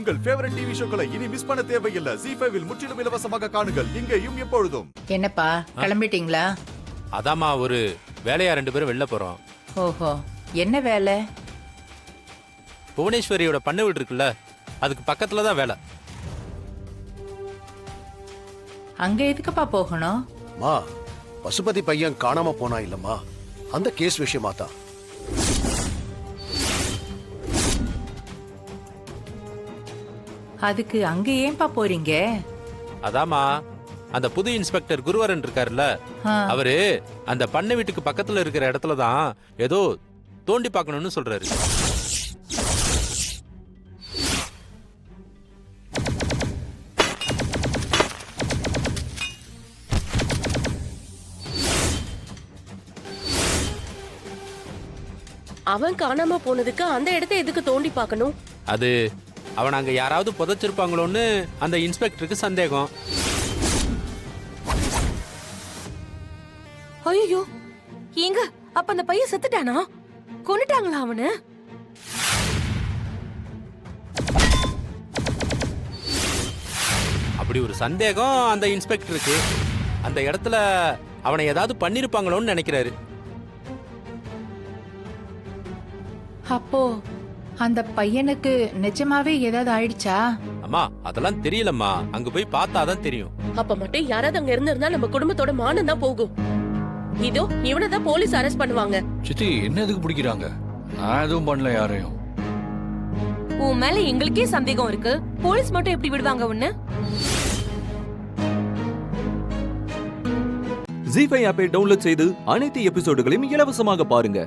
உங்கள் favourite TV ஷோக்களை இனி miss பண்ண தேவையில்லை. ZEE5 இல் முற்றிலும் இலவசமாக காணுங்கள், இங்கேயும் எப்பொழுதும். என்னப்பா கிளம்பிட்டீங்களா? அதாம்மா ஒரு வேலையா 2 பேரும் வெளில போறோம். ஓஹோ, என்ன வேலை? புவனேஸ்வரியோட பண்ணை வீடு இருக்குல்ல, அதுக்கு பக்கத்துல தான் வேலை. அங்க எதுக்குப்பா போகணும்? மா, பசுபதி பையன் காணாம போனா இல்லம்மா, அந்த கேஸ் விஷயமா தான். அதுக்கு அங்க ஏன்பா போறீங்க? அதாம்மா அந்த புது இன்ஸ்பெக்டர் குருவரன் இருக்காருல்ல, ஆ, அவரு அந்த பண்ணை வீட்டுக்கு பக்கத்துல இருக்கிற இடத்துல தான் ஏதோ தோண்டி பார்க்கணும்னு சொல்றாரு. அவன் காணாம போனதுக்கு அந்த இடத்தை எதுக்கு தோண்டி பார்க்கணும்? அது அவன் அங்க யாராவது புதைச்சிருப்பாங்களோன்னு அந்த இன்ஸ்பெக்டருக்கு சந்தேகம். ஐயோ, ஏங்க அப்ப அந்த பையன் செத்துட்டானா? கொன்னுட்டாங்களா அவனை? அப்படி ஒரு சந்தேகம் அந்த இன்ஸ்பெக்டருக்கு. அந்த இடத்துல அவனை ஏதாவது பண்ணிருப்பாங்களோன்னு நினைக்கிறாரு. அப்போ அந்த பையனுக்கு நிஜமாவே ஏதாவது ஆயிடுச்சா? அம்மா அதெல்லாம் தெரியலம்மா, அங்க போய் பார்த்தாதான் தெரியும். அப்ப மட்டும் யாராவது அங்க இருந்திருந்தா நம்ம குடும்பத்தோட மானம் தான் போகும். இதோ இவனை தான் போலீஸ் அரெஸ்ட் பண்ணுவாங்க. சித்தி என்ன எதுக்கு பிடிக்கிறாங்க? நான் எதுவும் பண்ணல யாரையும். உன் மேல எங்களுக்கே சந்தேகம் இருக்கு, போலீஸ் மட்டும் எப்படி விடுவாங்க உன்ன? ZEE5 ஆப்பை டவுன்லோட் செய்து அனைத்து எபிசோடுகளையும் இலவசமாக பாருங்க.